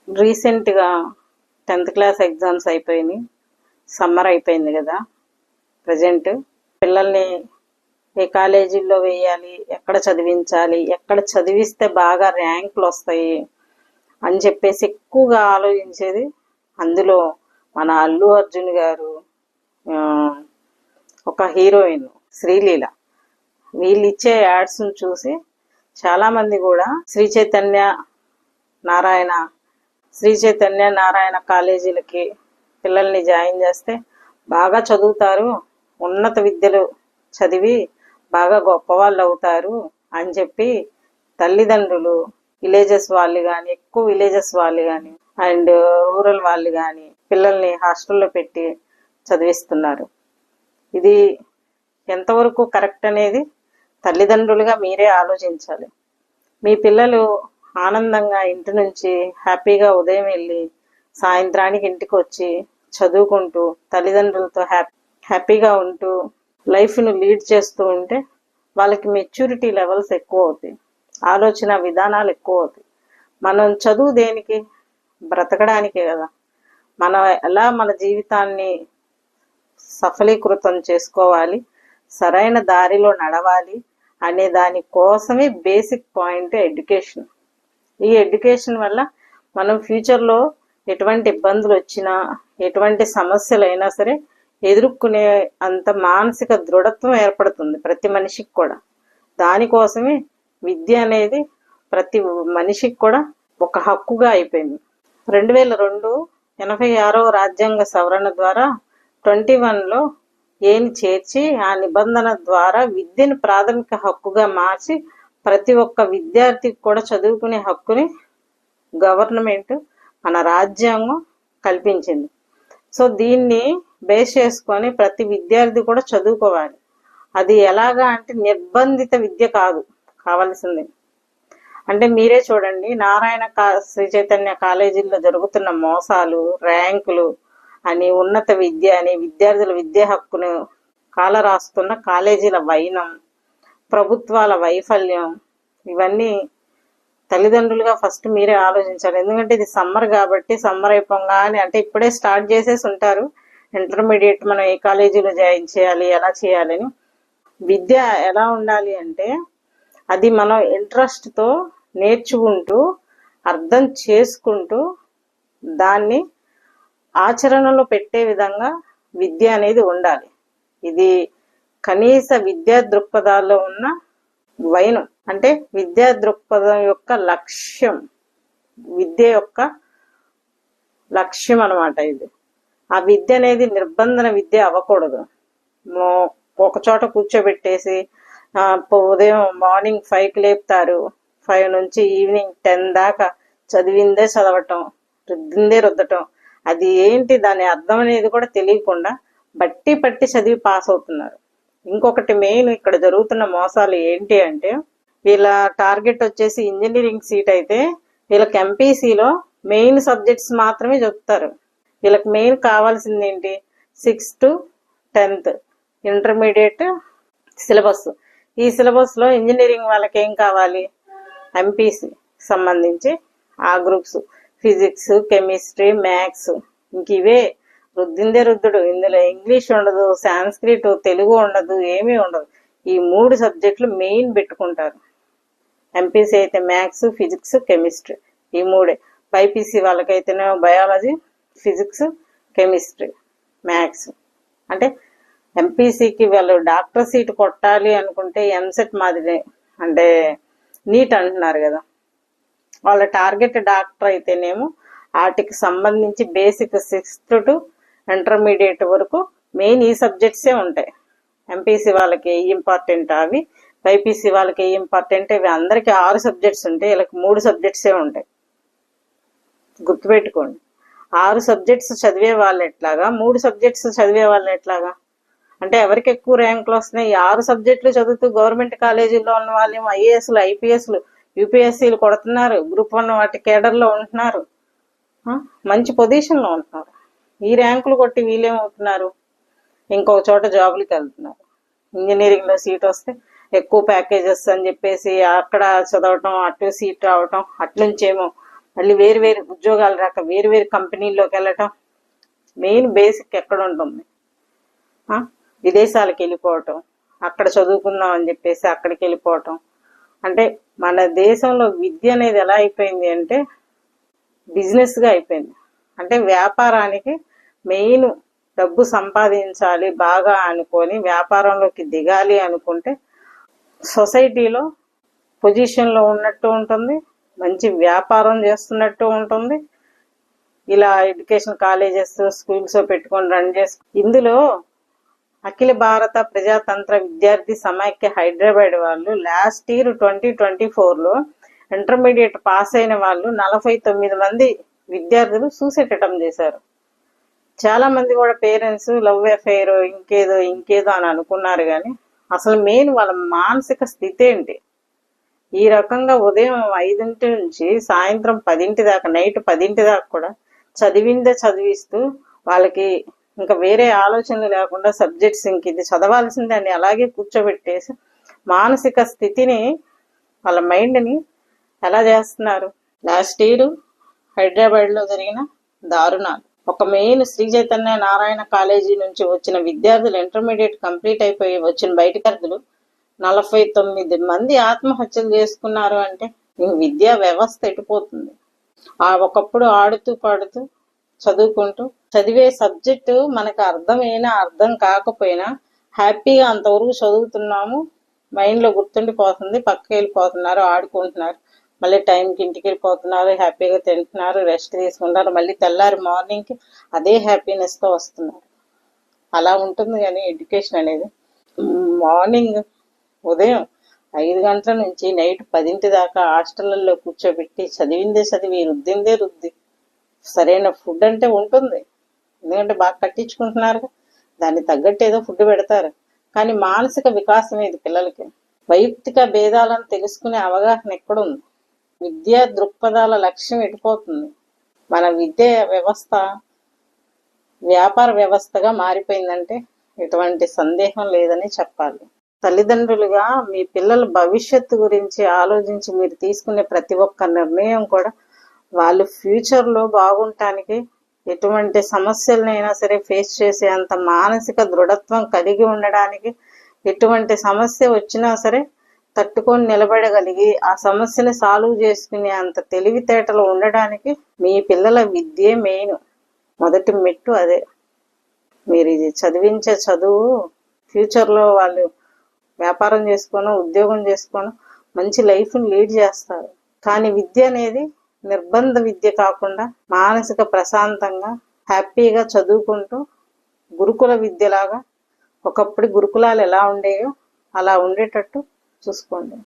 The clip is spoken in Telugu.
రీసెంట్గా 10th క్లాస్ ఎగ్జామ్స్ అయిపోయినాయి. సమ్మర్ అయిపోయింది కదా. ప్రజెంట్ పిల్లల్ని ఏ కాలేజీల్లో వేయాలి, ఎక్కడ చదివించాలి, ఎక్కడ చదివిస్తే బాగా ర్యాంకులు వస్తాయి అని చెప్పేసి ఎక్కువగా ఆలోచించేది. అందులో మన అల్లు అర్జున్ గారు, ఒక హీరోయిన్ శ్రీలీల, వీళ్ళు ఇచ్చే యాడ్స్ని చూసి చాలామంది కూడా శ్రీ చైతన్య నారాయణ కాలేజీలకి పిల్లల్ని జాయిన్ చేస్తే బాగా చదువుతారు, ఉన్నత విద్యలు చదివి బాగా గొప్పవాళ్ళు అవుతారు అని చెప్పి తల్లిదండ్రులు విలేజెస్ వాళ్ళు కానీ, ఎక్కువ విలేజెస్ వాళ్ళు కానీ అండ్ రూరల్ వాళ్ళు కానీ పిల్లల్ని హాస్టల్లో పెట్టి చదివిస్తున్నారు. ఇది ఎంతవరకు కరెక్ట్ అనేది తల్లిదండ్రులుగా మీరే ఆలోచించాలి. మీ పిల్లలు ఆనందంగా ఇంటి నుంచి హ్యాపీగా ఉదయం వెళ్ళి సాయంత్రానికి ఇంటికి వచ్చి చదువుకుంటూ తల్లిదండ్రులతో హ్యాపీగా ఉంటూ లైఫ్ను లీడ్ చేస్తూ ఉంటే వాళ్ళకి మెచ్యూరిటీ లెవెల్స్ ఎక్కువ అవుతాయి, ఆలోచన విధానాలు ఎక్కువ అవుతాయి. మనం చదువు దేనికి? బ్రతకడానికే కదా. మనం ఎలా మన జీవితాన్ని సఫలీకృతం చేసుకోవాలి, సరైన దారిలో నడవాలి అనే దాని కోసమే బేసిక్ పాయింట్ ఎడ్యుకేషన్. ఈ ఎడ్యుకేషన్ వల్ల మనం ఫ్యూచర్లో ఎటువంటి ఇబ్బందులు వచ్చినా, ఎటువంటి సమస్యలు అయినా సరే ఎదుర్కొనే అంత మానసిక దృఢత్వం ఏర్పడుతుంది ప్రతి మనిషికి కూడా. దానికోసమే విద్య అనేది ప్రతి మనిషికి కూడా ఒక హక్కుగా అయిపోయింది. 2002 86వ రాజ్యాంగ సవరణ ద్వారా 21లో ఏని చేర్చి ఆ నిబంధన ద్వారా విద్యను ప్రాథమిక హక్కుగా మార్చి ప్రతి ఒక్క విద్యార్థికి కూడా చదువుకునే హక్కుని గవర్నమెంట్, మన రాజ్యాంగం కల్పించింది. సో దీన్ని బేస్ చేసుకొని ప్రతి విద్యార్థి కూడా చదువుకోవాలి. అది ఎలాగా అంటే నిర్బంధిత విద్య కాదు కావాల్సింది. అంటే మీరే చూడండి, శ్రీ చైతన్య కాలేజీల్లో జరుగుతున్న మోసాలు, ర్యాంకులు అని, ఉన్నత విద్య అని, విద్యార్థుల విద్యా హక్కును కాలరాస్తున్న కాలేజీల వైనం, ప్రభుత్వాల వైఫల్యం, ఇవన్నీ తల్లిదండ్రులుగా ఫస్ట్ మీరే ఆలోచించాలి. ఎందుకంటే ఇది సమ్మర్ కాబట్టి, సమ్మర్ అయిపోగానే అంటే ఇప్పుడే స్టార్ట్ చేసేసి ఉంటారు ఇంటర్మీడియట్ మనం ఏ కాలేజీలో జాయిన్ చేయాలి, ఎలా చేయాలని. విద్య ఎలా ఉండాలి అంటే అది మనం ఇంట్రెస్ట్తో నేర్చుకుంటూ అర్థం చేసుకుంటూ దాన్ని ఆచరణలో పెట్టే విధంగా విద్య అనేది ఉండాలి. ఇది కనీస విద్యా దృక్పథాల్లో ఉన్న వైనం. అంటే విద్యా దృక్పథం యొక్క లక్ష్యం, విద్య యొక్క లక్ష్యం అన్నమాట ఇది. ఆ విద్య అనేది నిర్బంధన విద్య అవ్వకూడదు. ఒక చోట కూర్చోబెట్టేసి ఉదయం మార్నింగ్ 5కి లేపుతారు, 5 నుంచి ఈవినింగ్ 10 దాకా చదివిందే చదవటం, రుద్దిందే రుద్దటం. అది ఏంటి దాని అర్థం అనేది కూడా తెలియకుండా బట్టి పట్టి చదివి పాస్ అవుతున్నారు. ఇంకొకటి మెయిన్ ఇక్కడ జరుగుతున్న మోసాలు ఏంటి అంటే, వీళ్ళ టార్గెట్ వచ్చేసి ఇంజనీరింగ్ సీట్ అయితే వీళ్ళకి ఎంపీసీలో మెయిన్ సబ్జెక్ట్స్ మాత్రమే చెప్తారు. వీళ్ళకి మెయిన్ కావాల్సింది ఏంటి? 6th to 10th intermediate syllabus. ఈ సిలబస్లో ఇంజనీరింగ్ వాళ్ళకి ఏం కావాలి? ఎంపీసీ సంబంధించి ఆ గ్రూప్స్, ఫిజిక్స్, కెమిస్ట్రీ, మ్యాథ్స్, ఇంక ఇవే రుద్దిందే రుద్దుడు. ఇందులో ఇంగ్లీష్ ఉండదు, సాంస్క్రిట్, తెలుగు ఉండదు, ఏమీ ఉండదు. ఈ 3 సబ్జెక్టులు మెయిన్ పెట్టుకుంటారు. ఎంపీసీ అయితే మ్యాథ్స్, ఫిజిక్స్, కెమిస్ట్రీ, ఈ 3. బైపీసీ వాళ్ళకైతేనే బయాలజీ, ఫిజిక్స్, కెమిస్ట్రీ, మ్యాథ్స్. అంటే ఎంపీసీకి వాళ్ళు డాక్టర్ సీట్ కొట్టాలి అనుకుంటే ఎంసెట్ మాదిరి, అంటే నీట్ అంటున్నారు కదా, వాళ్ళ టార్గెట్ డాక్టర్ అయితేనేమో వాటికి సంబంధించి బేసిక్ 6th to ఇంటర్మీడియట్ వరకు మెయిన్ ఈ సబ్జెక్ట్సే ఉంటాయి. ఎంపీసీ వాళ్ళకి ఏ ఇంపార్టెంట్ అవి, బైపీసీ వాళ్ళకి ఏ ఇంపార్టెంట్ ఇవి. అందరికీ 6 సబ్జెక్ట్స్ ఉంటాయి, వీళ్ళకి 3 సబ్జెక్ట్సే ఉంటాయి. గుర్తుపెట్టుకోండి. 6 సబ్జెక్ట్స్ చదివే వాళ్ళు ఎట్లాగా, 3 సబ్జెక్ట్స్ చదివే వాళ్ళు ఎట్లాగా? అంటే ఎవరికి ఎక్కువ ర్యాంకులు వస్తున్నాయి? 6 సబ్జెక్టులు చదువుతూ గవర్నమెంట్ కాలేజీల్లో ఉన్న వాళ్ళు ఐఏఎస్లు, ఐపీఎస్లు, యూపీఎస్సీలు కొడుతున్నారు, గ్రూప్ 1 వాటి కేడర్లో ఉంటున్నారు, మంచి పొజిషన్లో ఉంటున్నారు. ఈ ర్యాంకులు కొట్టి వీళ్ళేమవుతున్నారు? ఇంకొక చోట జాబులకి వెళ్తున్నారు. ఇంజనీరింగ్లో సీట్ వస్తే ఎక్కువ ప్యాకేజెస్ అని చెప్పేసి అక్కడ చదవటం, అటు సీట్ రావటం, అట్నుంచేమో మళ్ళీ వేరు వేరు ఉద్యోగాలు రాక వేరు వేరు కంపెనీల్లోకి వెళ్ళటం. మెయిన్ బేసిక్ ఎక్కడ ఉంటుంది? విదేశాలకు వెళ్ళిపోవటం, అక్కడ చదువుకుందాం అని చెప్పేసి అక్కడికి వెళ్ళిపోవటం. అంటే మన దేశంలో విద్య అనేది ఎలా అయిపోయింది అంటే బిజినెస్గా అయిపోయింది. అంటే వ్యాపారానికి మెయిన్ డబ్బు సంపాదించాలి బాగా అనుకొని వ్యాపారంలోకి దిగాలి అనుకుంటే సొసైటీలో పొజిషన్లో ఉన్నట్టు ఉంటుంది, మంచి వ్యాపారం చేస్తున్నట్టు ఉంటుంది. ఇలా ఎడ్యుకేషన్ కాలేజెస్ స్కూల్స్ పెట్టుకొని రన్ చేసు ఇందులో అఖిల భారత ప్రజాతంత్ర విద్యార్థి సమైక్య హైదరాబాద్ వాళ్ళు లాస్ట్ ఇయర్ 2024లో ఇంటర్మీడియట్ పాస్ అయిన వాళ్ళు 49 మంది విద్యార్థులు సూసైడ్ అటెంప్ట్ చేశారు. చాలా మంది కూడా పేరెంట్స్ లవ్ అఫైర్ ఇంకేదో అని అనుకున్నారు, కానీ అసలు మెయిన్ వాళ్ళ మానసిక స్థితి ఏంటి? ఈ రకంగా ఉదయం 5 నుంచి సాయంత్రం 10 దాకా, నైట్ 10 దాకా కూడా చదివిస్తూ వాళ్ళకి ఇంకా వేరే ఆలోచనలు లేకుండా సబ్జెక్ట్స్ ఇంక ఇది చదవాల్సిందే అని అలాగే కూర్చోబెట్టేసి మానసిక స్థితిని వాళ్ళ మైండ్ని ఎలా చేస్తున్నారు? లాస్ట్ ఇయర్ హైదరాబాద్లో జరిగిన దారుణాలు. ఒక మెయిన్ శ్రీ చైతన్య నారాయణ కాలేజీ నుంచి వచ్చిన విద్యార్థులు ఇంటర్మీడియట్ కంప్లీట్ అయిపోయి వచ్చిన బయటకర్దులు 49 మంది ఆత్మహత్యలు చేసుకున్నారు. అంటే విద్యా వ్యవస్థ ఎటుపోతుంది? ఒకప్పుడు ఆడుతూ పాడుతూ చదువుకుంటూ చదివే సబ్జెక్టు మనకు అర్థమైనా అర్థం కాకపోయినా హ్యాపీగా అంతవరకు చదువుతున్నాము, మైండ్లో గుర్తుండిపోతుంది, పక్కకి వెళ్ళిపోతున్నారు, ఆడుకుంటున్నారు, మళ్ళీ టైంకి ఇంటికి వెళ్ళిపోతున్నారు, హ్యాపీగా తింటున్నారు, రెస్ట్ తీసుకుంటారు, మళ్ళీ తెల్లారి మార్నింగ్కి అదే హ్యాపీనెస్తో వస్తున్నారు. అలా ఉంటుంది. కానీ ఎడ్యుకేషన్ అనేది మార్నింగ్ ఉదయం 5 గంటల నుంచి నైట్ 10 దాకా హాస్టళ్లలో కూర్చోబెట్టి చదివిందే చదివి రుద్దిందే రుద్ది సరైన ఫుడ్ అంటే ఉంటుంది, ఎందుకంటే బాగా కట్టించుకుంటున్నారు, దాన్ని తగ్గట్టు ఏదో ఫుడ్ పెడతారు, కానీ మానసిక వికాసం ఇది పిల్లలకి. వైయక్తిక భేదాలను తెలుసుకునే అవగాహన ఎక్కడుంది? విద్యా దృక్పథాల లక్ష్యం ఎటుపోతుంది? మన విద్యా వ్యవస్థ వ్యాపార వ్యవస్థగా మారిపోయిందంటే ఎటువంటి సందేహం లేదని చెప్పాలి. తల్లిదండ్రులుగా మీ పిల్లల భవిష్యత్తు గురించి ఆలోచించి మీరు తీసుకునే ప్రతి ఒక్క నిర్ణయం కూడా వాళ్ళు ఫ్యూచర్లో బాగుండటానికి, ఎటువంటి సమస్యలనైనా సరే ఫేస్ చేసే అంత మానసిక దృఢత్వం కలిగి ఉండడానికి, ఎటువంటి సమస్య వచ్చినా సరే తట్టుకొని నిలబడగలిగి ఆ సమస్యని సాల్వ్ చేసుకునే అంత తెలివితేటలు ఉండడానికి మీ పిల్లల విద్యే మెయిన్. మొదటి మెట్టు అదే. మీరు ఇది చదివించే చదువు ఫ్యూచర్లో వాళ్ళు వ్యాపారం చేసుకోను, ఉద్యోగం చేసుకోను, మంచి లైఫ్ని లీడ్ చేస్తారు. కానీ విద్య అనేది నిర్బంధ విద్య కాకుండా మానసిక ప్రశాంతంగా హ్యాపీగా చదువుకుంటూ గురుకుల విద్యలాగా, ఒకప్పుడు గురుకులాలు ఎలా ఉండేయో అలా ఉండేటట్టు చూసుకోండి.